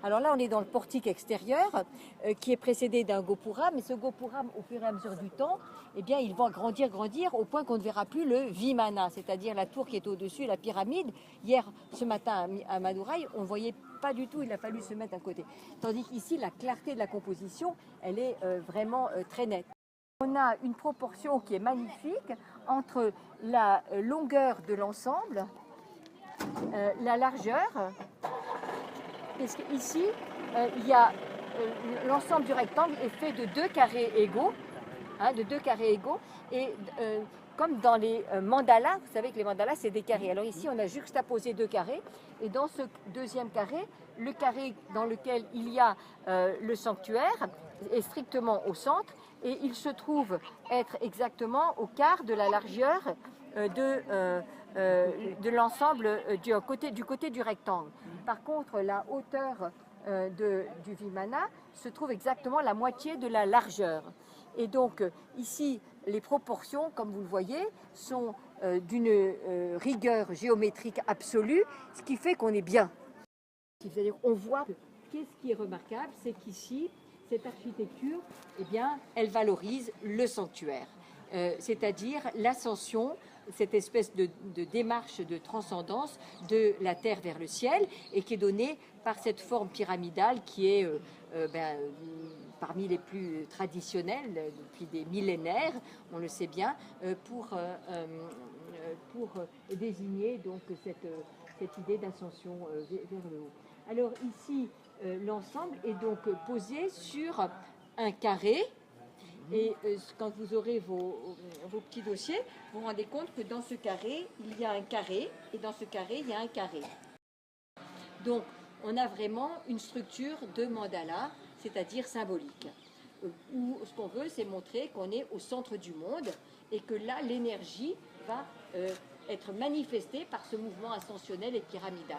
Alors là, on est dans le portique extérieur qui est précédé d'un gopuram. Mais ce gopuram, au fur et à mesure du temps, eh bien, il va grandir au point qu'on ne verra plus le vimana, c'est-à-dire la tour qui est au-dessus, la pyramide. Hier, ce matin à Madurai, on ne voyait pas du tout, il a fallu se mettre à côté. Tandis qu'ici, la clarté de la composition, elle est vraiment très nette. On a une proportion qui est magnifique entre la longueur de l'ensemble, la largeur. Parce qu'ici, il y a l'ensemble du rectangle est fait de deux carrés égaux, et comme dans les mandalas, vous savez que les mandalas c'est des carrés. Alors ici, on a juxtaposé deux carrés, et dans ce deuxième carré, le carré dans lequel il y a le sanctuaire est strictement au centre, et il se trouve être exactement au quart de la largeur de l'ensemble du côté du rectangle. Par contre, la hauteur du vimana se trouve exactement la moitié de la largeur. Et donc ici, les proportions, comme vous le voyez, sont d'une rigueur géométrique absolue, ce qui fait qu'on est bien. C'est-à-dire, on voit que qu'est-ce qui est remarquable, c'est qu'ici, cette architecture, eh bien, elle valorise le sanctuaire, c'est-à-dire l'ascension, cette espèce de démarche de transcendance de la terre vers le ciel, et qui est donnée par cette forme pyramidale qui est parmi les plus traditionnelles depuis des millénaires, on le sait bien, pour désigner donc cette idée d'ascension vers le haut. Alors ici, l'ensemble est donc posé sur un carré. Et quand vous aurez vos petits dossiers, vous vous rendez compte que dans ce carré, il y a un carré, et dans ce carré, il y a un carré. Donc, on a vraiment une structure de mandala, c'est-à-dire symbolique, où ce qu'on veut, c'est montrer qu'on est au centre du monde, et que là, l'énergie va être manifestée par ce mouvement ascensionnel et pyramidal.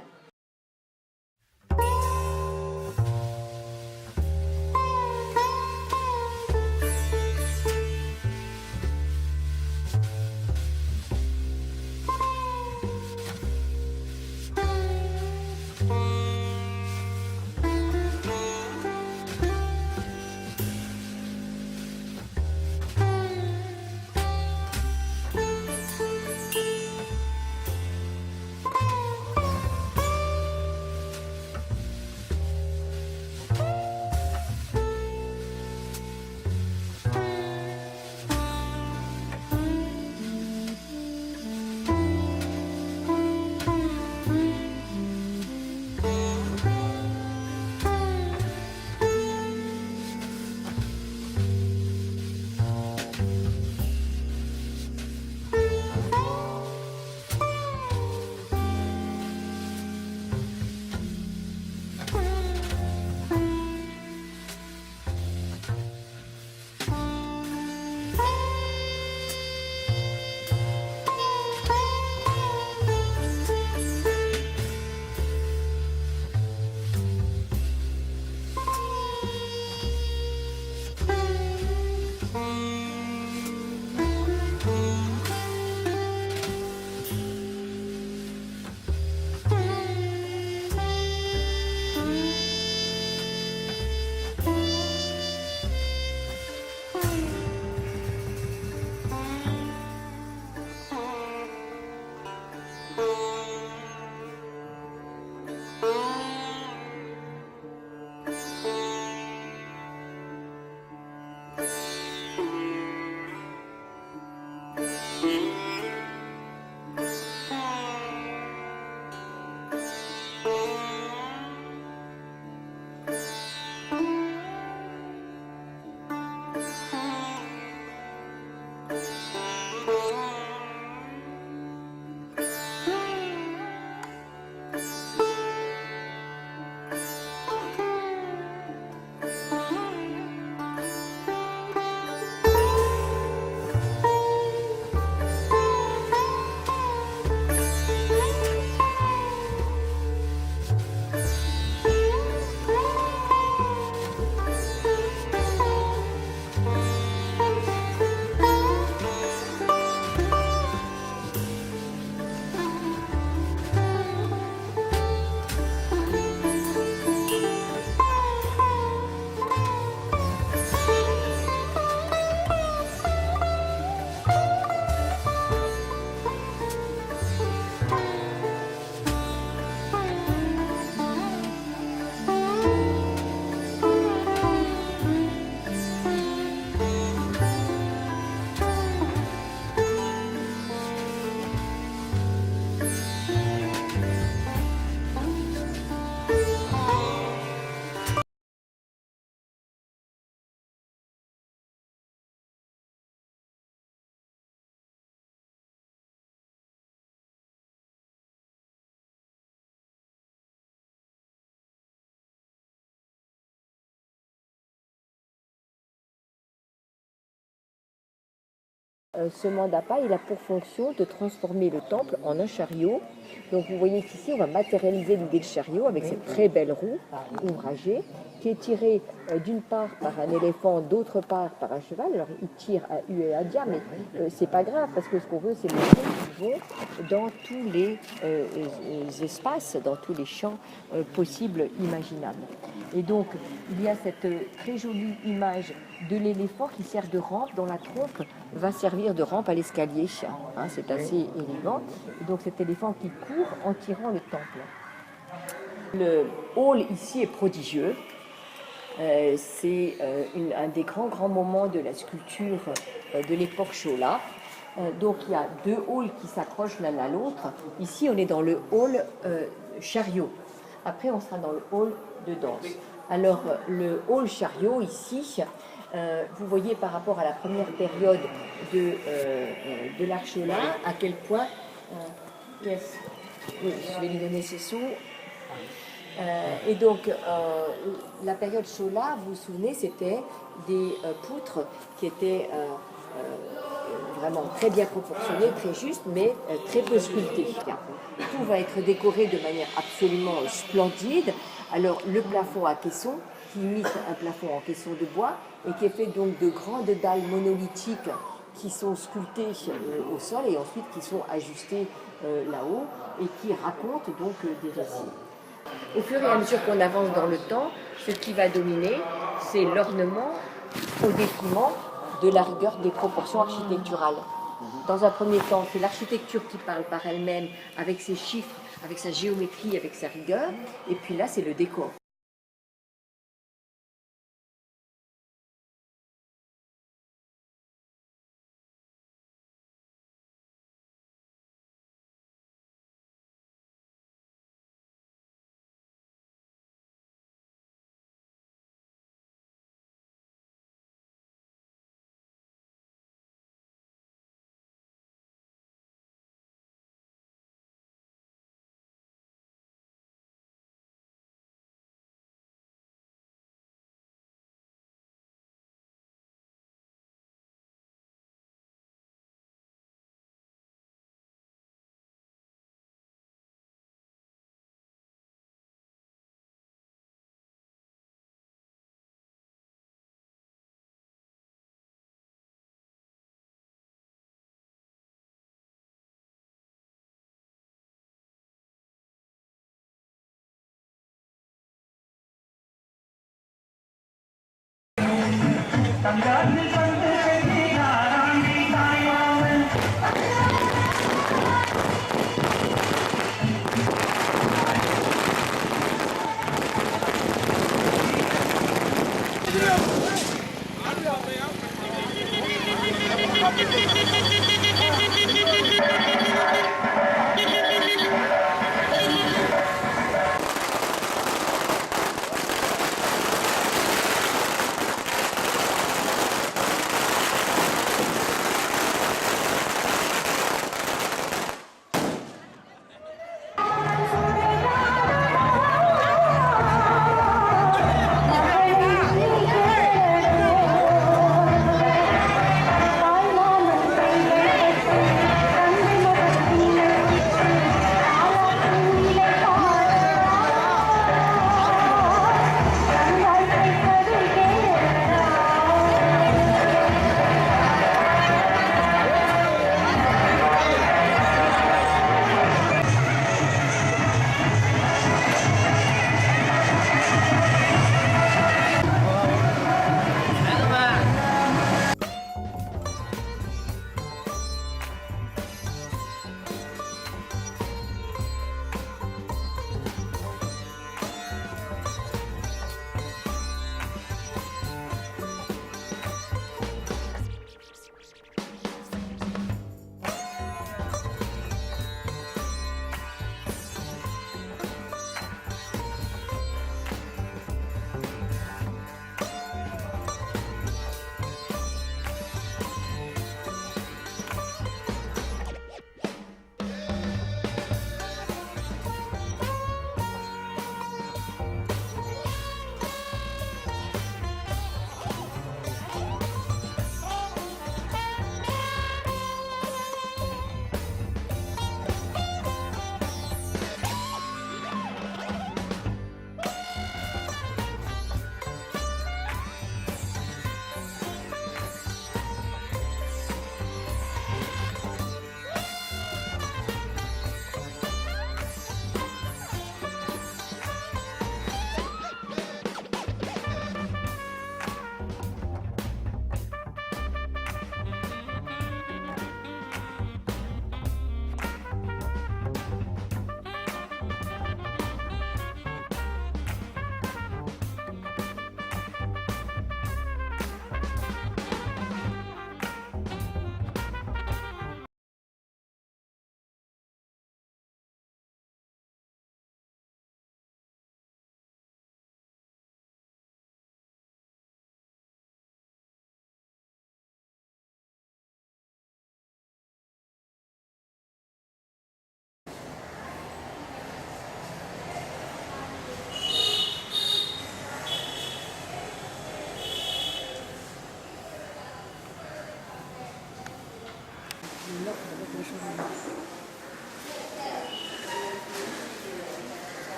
ce mandapa, il a pour fonction de transformer le temple en un chariot. Donc vous voyez qu'ici, on va matérialiser l'idée de chariot avec cette très belle roue ouvragée qui est tirée d'une part par un éléphant, d'autre part par un cheval. Alors il tire à U et à dia, mais c'est pas grave parce que ce qu'on veut, c'est les choses qui vont dans tous les espaces, dans tous les champs possibles, imaginables. Et donc, il y a cette très jolie image de l'éléphant qui sert de rampe, dont la trompe va servir de rampe à l'escalier. Hein, c'est assez élégant. Et donc, cet éléphant qui court en tirant le temple. Le hall ici est prodigieux. C'est un des grands moments de la sculpture de l'époque Chola. Donc, il y a deux halls qui s'accrochent l'un à l'autre. Ici, on est dans le hall chariot. Après, on sera dans le hall de danse. Alors, le hall chariot, ici, vous voyez par rapport à la première période de l'art Chola, à quel point... yes. Oui, je vais lui donner ses sous. Et donc, la période Chola, vous vous souvenez, c'était des poutres qui étaient vraiment très bien proportionnées, très justes, mais très peu sculptées. Tout va être décoré de manière absolument splendide. Alors, le plafond à caisson, qui imite un plafond en caisson de bois, et qui est fait donc de grandes dalles monolithiques qui sont sculptées au sol et ensuite qui sont ajustées là-haut et qui racontent donc des récits. Au fur et à mesure qu'on avance dans le temps, ce qui va dominer, c'est l'ornement au détriment de la rigueur des proportions architecturales. Dans un premier temps, c'est l'architecture qui parle par elle-même, avec ses chiffres, avec sa géométrie, avec sa rigueur, et puis là, c'est le décor.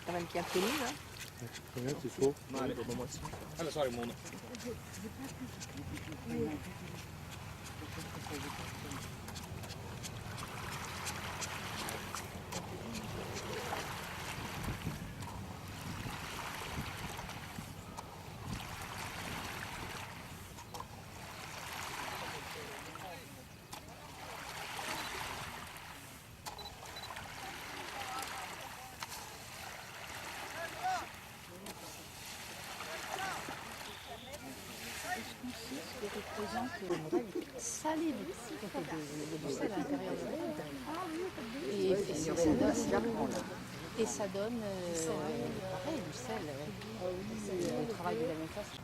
Quand même bien connu, hein. Combien c'est chaud? Alla sa il mondo. Salé du sel à l'intérieur de l'œuf. Et ça donne pareil, du sel. On travaille de la même façon.